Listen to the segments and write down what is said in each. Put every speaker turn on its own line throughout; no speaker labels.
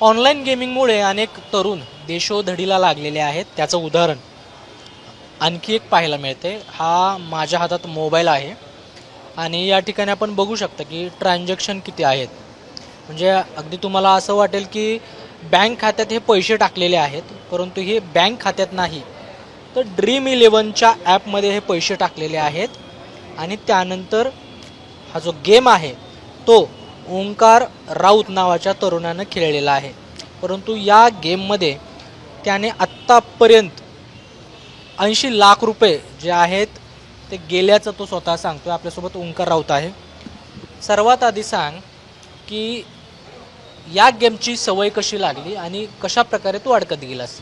Online गेमिंगमुळे अनेक तरुण देशोधडीला लागलेले आहेत. त्याचं उदाहरण आणखी एक पाहायला मिळते. हा माझ्या हातात मोबाईल आहे आणि या ठिकाणी आपण बघू शकता की ट्रान्झॅक्शन किती आहेत. म्हणजे अगदी तुम्हाला असं वाटेल की बँक खात्यात हे पैसे टाकलेले आहेत, परंतु हे बँक खात्यात नाही, तर ड्रीम11च्या ॲपमध्ये हे पैसे टाकलेले आहेत. आणि त्यानंतर हा जो गेम आहे तो ओंकार राऊत नावाच्या तरुणानं खेळलेला आहे. परंतु या गेममध्ये त्याने आत्तापर्यंत 80 लाख रुपये जे आहेत ते गेल्याचं तो स्वतः सांगतो. आपल्यासोबत ओंकार राऊत आहे. सर्वात आधी सांग की या गेमची सवय कशी लागली आणि कशा प्रकारे तू अडकत गेलास?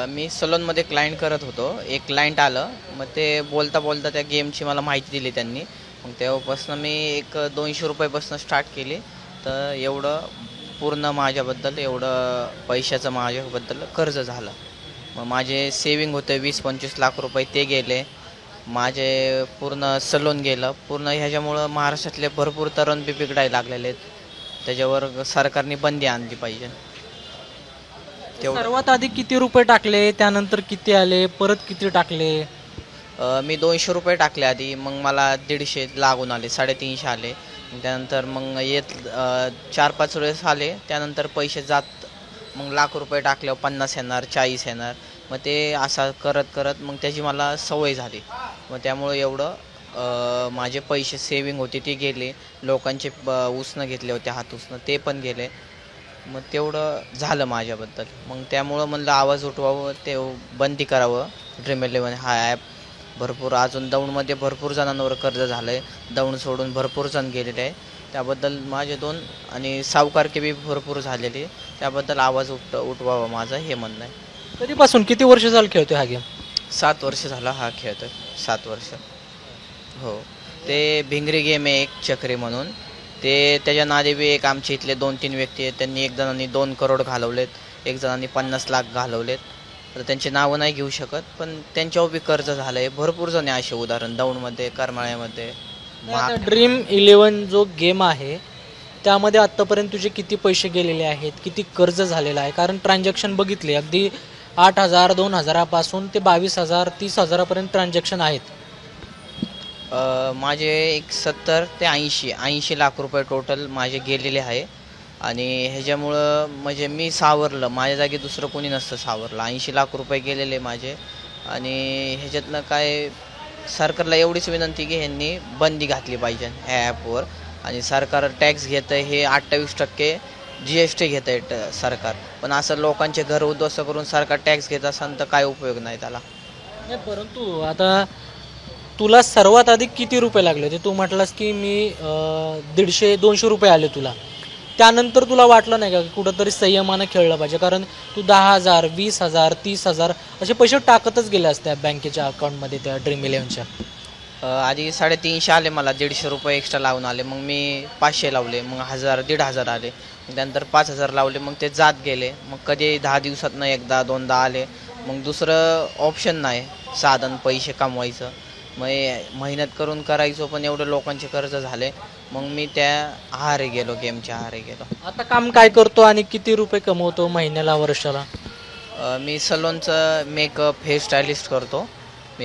मी सलोनमध्ये क्लायंट करत होतो. एक क्लायंट आलं, मग ते बोलता बोलता त्या गेमची मला माहिती दिली त्यांनी. मग तेव्हापासून मी एक 200 रुपयापासून स्टार्ट केली. तर एवढं पूर्ण माझ्याबद्दल एवढं पैशाचं माझ्याबद्दल कर्ज झालं. मग माझे सेविंग होते 20-25 लाख रुपये, ते गेले. माझे पूर्ण सलोन गेलं पूर्ण. ह्याच्यामुळं महाराष्ट्रातले भरपूर तरुण बिघडायला लागलेले आहेत. त्याच्यावर सरकारने बंदी आणली पाहिजे.
सर्वात आधी किती रुपये टाकले, त्यानंतर किती आले, परत किती टाकले?
मी 200 रुपये टाकले आधी. मग मला 150 लागून आले, 350 आले. त्यानंतर मग येत 4-5 वेळेस आले. त्यानंतर पैसे जात मग लाख रुपये टाकल्यावर 50 येणार, 40 येणार. मग ते असं करत करत मग त्याची मला सवय झाली. मग त्यामुळं एवढं माझे पैसे सेविंग होते ते गेले. लोकांचे उसनं घेतले होते, हात उसनं, ते पण गेले. मग तेवढं झालं माझ्याबद्दल. मग त्यामुळं म्हणलं आवाज उठवावं, ते बंदी करावं. ड्रीम11 हा ॲप भरपूर अजून दौंडमध्ये भरपूर जणांवर कर्ज झालं आहे. दौंड सोडून भरपूर जण गेलेले आहे. त्याबद्दल माझे 2 आणि सावकारकी बी भरपूर झालेली. त्याबद्दल आवाज उठवावा माझं हे म्हणणं आहे.
कधीपासून किती वर्ष झालं खेळतोय हा गेम?
7 वर्ष झाला हा खेळतोय. 7 वर्ष. हो. ते भिंगरी गेम आहे एक चक्री म्हणून. ते त्याच्या नादी बी एक आमच्या इथले 2-3 व्यक्ती आहेत. त्यांनी एक जणांनी 2 करोड घालवलेत, एक जणांनी 50 लाख घालवलेत. तर त्यांची नावं नाही घेऊ शकत, पण त्यांच्यावर बी कर्ज झालं आहे. भरपूर जण असे उदाहरण दौंडमध्ये, करमाळ्यामध्ये.
ड्रीम11 जो गेम आहे त्यामध्ये आत्तापर्यंत तुझे किती पैसे गेलेले आहेत, किती कर्ज झालेलं आहे? कारण ट्रान्झॅक्शन बघितले अगदी 8,000, 2,000 पासून ते 22,000, 30,000 ट्रान्झॅक्शन आहेत.
माझे एक 70 ते 80 लाख रुपये टोटल माझे गेलेले आहे. आणि ह्याच्यामुळं म्हणजे मी सावरलं. माझ्या जागी दुसरं कोणी नसतं सावरलं. 80 लाख रुपये गेलेले माझे. आणि ह्याच्यातनं काय सरकारला एवढीच विनंती की ह्यांनी बंदी घातली पाहिजे ह्या ॲपवर. आणि सरकार टॅक्स घेतं आहे, हे 28% GST घेतं आहे सरकार. पण असं लोकांचे घर उद्ध्वस्त करून सरकार टॅक्स घेत असेल तर काय उपयोग नाही त्याला.
नाही, परंतु आता तुला सर्वात आधी किती रुपये लागले होते? तू म्हटलास की मी 150-200 रुपये आले तुला. त्यानंतर तुला वाटलं नाही का की कुठंतरी संयमानं खेळलं पाहिजे? कारण तू 10,000, 20,000, 30,000 असे पैसे टाकतच गेले असत्या बँकेच्या अकाउंटमध्ये त्या ड्रीम11च्या.
आधी 350 आले मला, 150 रुपये एक्स्ट्रा लावून आले. मग मी 500 लावले, मग 1,000, 1,500 आले. त्यानंतर 5,000 लावले, मग ते जात गेले. मग कधी 10 दिवसातनं एकदा 2दा आले. मग दुसरं ऑप्शन नाही साधन पैसे कमवायचं. मग मेहनत करून करायचो, पण एवढे लोकांचे कर्ज झाले. मग मी त्या आहारी गेलो, गेमच्या आहारी गेलो.
आता काम काय करतो आणि किती रुपये कमवतो महिन्याला, वर्षाला?
मी सलोनचं मेकअप, हेअरस्टायलिस्ट करतो.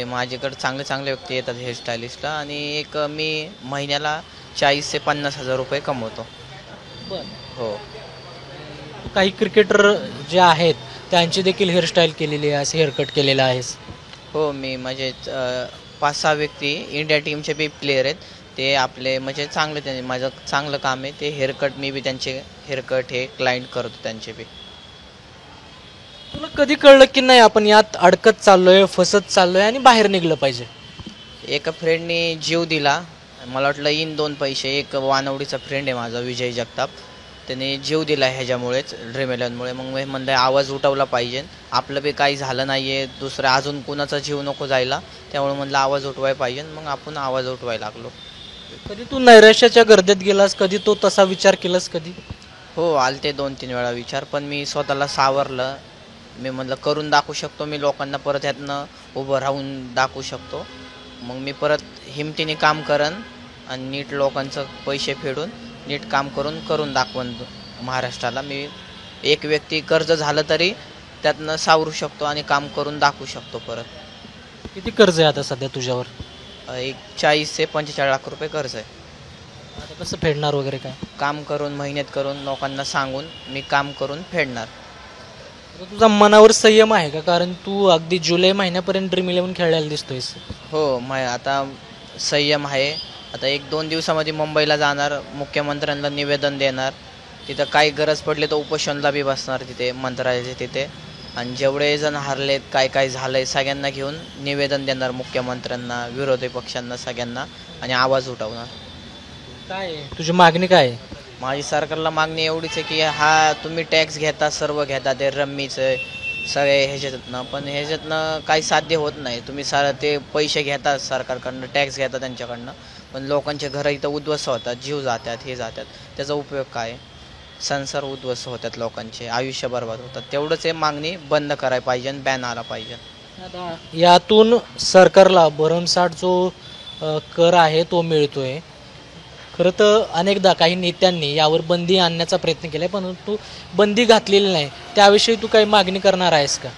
माझ्याकडे चांगले व्यक्ती येतात हेअरस्टायलिस्टला. आणि एक मी महिन्याला 40,000 ते 50,000 रुपये कमवतो. हो.
काही क्रिकेटर जे आहेत त्यांची देखील हेअरस्टाईल केलेली आहे, हेअरकट केलेला आहेस?
हो. मी म्हणजे 5-6 व्यक्ती इंडिया टीमचे बी प्लेयर आहेत. ते आपले म्हणजे चांगले, त्यांनी माझं चांगलं काम आहे. ते हेअरकट मी बी त्यांचे हेअरकट हे क्लायंट करतो त्यांचे बी.
तुला कधी कळलं की नाही आपण यात अडकत चाललोय, फसत चाललोय आणि बाहेर निघलं पाहिजे?
एका फ्रेंडनी जीव दिला. मला वाटलं येईन 2 पैसे. एक वानवडीचा फ्रेंड आहे माझा, विजय जगताप. त्याने जीव दिला ह्याच्यामुळेच, ड्रीम11मुळे. मग मी म्हणलं आवाज उठवला पाहिजे. आपलं बी काही झालं नाही आहे, दुसरं अजून कुणाचा जीव नको जायला. त्यामुळे म्हणलं आवाज उठवायला पाहिजे. मग आपण आवाज उठवायला लागलो.
कधी तू नैराश्याच्या गर्दीत गेलास? कधी तो तसा विचार केलास कधी?
हो, आलते 2-3 वेळा विचार, पण मी स्वतःला सावरलं. मी म्हणलं करून दाखवू शकतो मी, लोकांना परत ह्यातनं उभं राहून दाखवू शकतो. मग मी परत हिमतीने काम करन आणि नीट लोकांचं पैसे फेडून नीट काम करून दाखवून महाराष्ट्राला मी एक व्यक्ती कर्ज झालं तरी त्यातनं सावरू शकतो आणि काम करून दाखवू शकतो परत.
किती कर्ज आहे आता सध्या तुझ्यावर?
एक 40 ते 45 लाख रुपये कर्ज आहे.
आता कसं फेडणार वगैरे काय?
काम करून मेहनत करून लोकांना सांगून मी काम करून फेडणार.
आता तुझा मनावर संयम आहे का? कारण तू अगदी जुलै महिन्यापर्यंत ड्रीम इलेव्हन खेळायला दिसतोयस.
हो, आता संयम आहे. आता 1-2 दिवसामध्ये मुंबईला जाणार, मुख्यमंत्र्यांना निवेदन देणार. तिथं काही गरज पडली तर उपोषणला बी बसणार तिथे मंत्रालयाच्या तिथे. आणि जेवढे जण हरलेत, काय काय झालंय सगळ्यांना घेऊन निवेदन देणार मुख्यमंत्र्यांना, विरोधी पक्षांना, सगळ्यांना, आणि आवाज उठवणार.
काय आहे? तुझी मागणी काय आहे?
माझी सरकारला मागणी एवढीच आहे की हा तुम्ही टॅक्स घेता, सर्व घेता, ते रम्मीचं सगळे ह्याच्यातनं, पण ह्याच्यातनं काही साध्य होत नाही. तुम्ही ते पैसे घेता सरकारकडनं, टॅक्स घेता त्यांच्याकडनं, पण लोकांचे घरं इथं उद्ध्वस्त होतात, जीव जातात, हे जातात. त्याचा उपयोग काय? संसार उद्ध्वस्त होतात, लोकांचे आयुष्य बर्बाद होतात. तेवढंच हे मागणी बंद करायला पाहिजे, बॅन आला पाहिजे.
आता यातून सरकारला भरमसाठ जो कर आहे तो मिळतोय. खरं तर अनेकदा काही नेत्यांनी यावर बंदी आणण्याचा प्रयत्न केलाय, परंतु बंदी घातलेली नाही. त्याविषयी तू काही मागणी करणार आहेस का?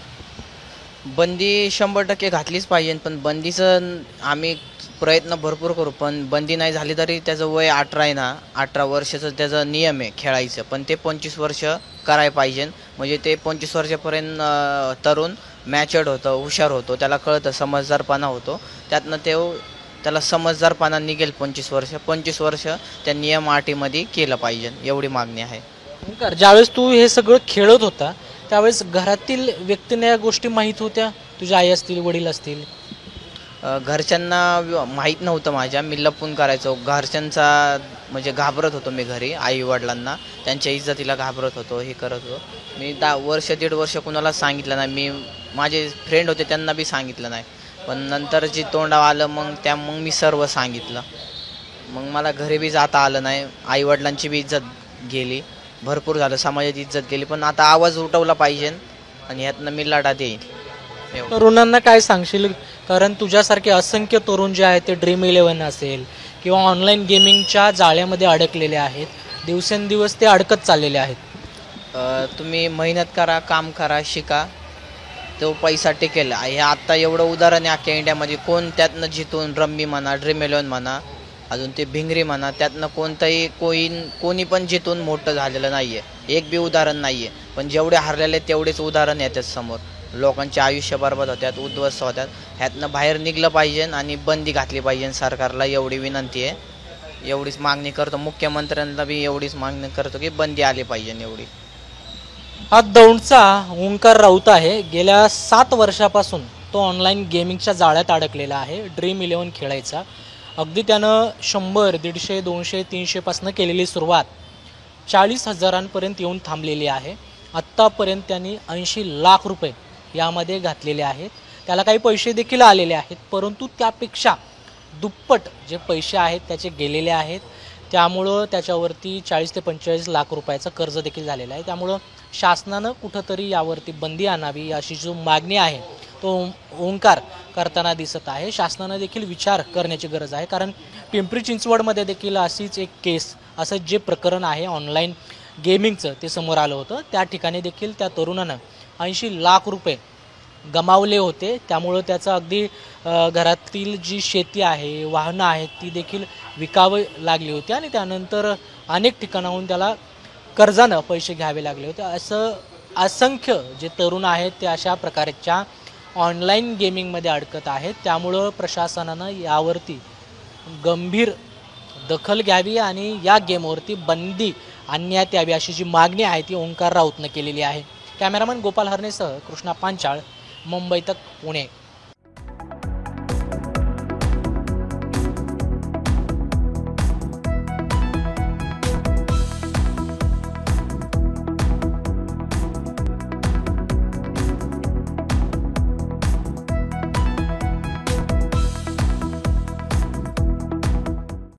बंदी 100% घातलीच पाहिजे, पण बंदीचं आम्ही प्रयत्न भरपूर करू, पण बंदी नाही झाली तरी त्याचं वय 18 आहे ना, 18 वर्षाचं त्याचा नियम आहे खेळायचं, पण ते 25 वर्ष करायला पाहिजे. म्हणजे ते 25 वर्षापर्यंत तरुण मॅच्युअर्ड होतं, हुशार होतो, त्याला कळतं, समजदारपणा होतो. त्यातनं त्याला समजदारपणा निघेल. 25 वर्ष त्या नियम अटीमध्ये केलं पाहिजे, एवढी मागणी आहे.
ओंकार, ज्यावेळेस तू हे सगळं खेळत होता त्यावेळेस घरातील व्यक्तींना या गोष्टी माहीत होत्या? तुझे आई असतील, वडील असतील?
घरच्यांना माहीत नव्हतं माझ्या, मी लपून करायचो. घरच्यांचा म्हणजे घाबरत होतो मी घरी, आई वडिलांना, त्यांच्या इज्जतीला घाबरत होतो, हे करत होतो मी. 1.5 वर्ष कुणाला सांगितलं नाही मी. माझे फ्रेंड होते त्यांना बी सांगितलं नाही, पण नंतर जे तोंडावर आलं मग मी सर्व सांगितलं. मग मला घरी बी जाता आलं नाही, आईवडिलांची बी इज्जत गेली, भरपूर झालं, समाजाची इज्जत गेली. पण आता आवाज उठवला पाहिजे आणि ह्यातनं मी लढा देईन.
तरुणांना काय सांगशील? कारण तुझ्यासारखे असंख्य तरुण जे आहेत ते ड्रीम इलेव्हन असेल किंवा ऑनलाईन गेमिंगच्या जाळ्यामध्ये अडकलेले आहेत, दिवसेंदिवस ते अडकत चाललेले आहेत.
तुम्ही मेहनत करा, काम करा, शिका, तो पैसा टिकेल. हे आत्ता एवढं उदाहरण आहे अख्ख्या इंडियामध्ये. कोण त्यातनं जितून रम्मी म्हणा, ड्रीम इलेव्हन म्हणा, अजून ते भिंगरी म्हणा, त्यातनं कोणी पण जितून मोठं झालेलं नाही आहे. एक बी उदाहरण नाही आहे. पण जेवढे हरलेले तेवढेच उदाहरण येतात समोर. लोकांचे आयुष्य बर्बाद होतात, उद्ध्वस्त होतात. ह्यातनं बाहेर निघलं पाहिजे आणि बंदी घातली पाहिजे. सरकारला एवढी विनंती आहे, एवढीच मागणी करतो. मुख्यमंत्र्यांना बी एवढीच मागणी करतो की बंदी आली पाहिजे एवढी.
हा दौंडचा ओंकार राऊत आहे. गेल्या 7 वर्षापासून तो ऑनलाईन गेमिंगच्या जाळ्यात अडकलेला आहे. ड्रीम इलेव्हन खेळायचा. अगदी त्यानं 100, 150, 200, 300 पासून केलेली सुरुवात 40,000पर्यंत येऊन थांबलेली आहे. आत्तापर्यंत त्यांनी 80 लाख रुपये यामध्ये घातलेले आहेत. त्याला काही पैसे देखील आलेले आहेत, परंतु त्यापेक्षा दुप्पट जे पैसे आहेत त्याचे गेलेले आहेत. त्यामुळं त्याच्यावरती 40 ते 45 लाख रुपयाचं कर्ज देखील झालेलं आहे. त्यामुळं शासनानं कुठंतरी यावरती बंदी आणावी अशी जो मागणी आहे तो ओंकार करताना दिसत आहे. शासनानं देखील विचार करण्याची गरज आहे, कारण पिंपरी चिंचवडमध्ये देखील अशीच एक केस, असं जे प्रकरण आहे ऑनलाईन गेमिंगचं ते समोर आलं होतं. त्या ठिकाणी देखील त्या तरुणानं 80 लाख रुपये गमावले होते. त्यामुळं त्याचं अगदी घरातील जी शेती आहे, वाहनं आहेत, ती देखील विकावी लागली होती आणि त्यानंतर अनेक ठिकाणाहून त्याला कर्जानं पैसे घ्यावे लागले होते. असं असंख्य जे तरुण आहेत ते अशा प्रकारच्या ऑनलाईन गेमिंगमध्ये अडकत आहेत. त्यामुळं प्रशासनानं यावरती गंभीर दखल घ्यावी आणि या गेमवरती बंदी आणण्यात यावी अशी जी मागणी आहे ती ओंकार राऊतनं केलेली आहे. कॅमेरामन गोपाल हरणेसह कृष्णा पांचाळ, मुंबई तक, पुणे.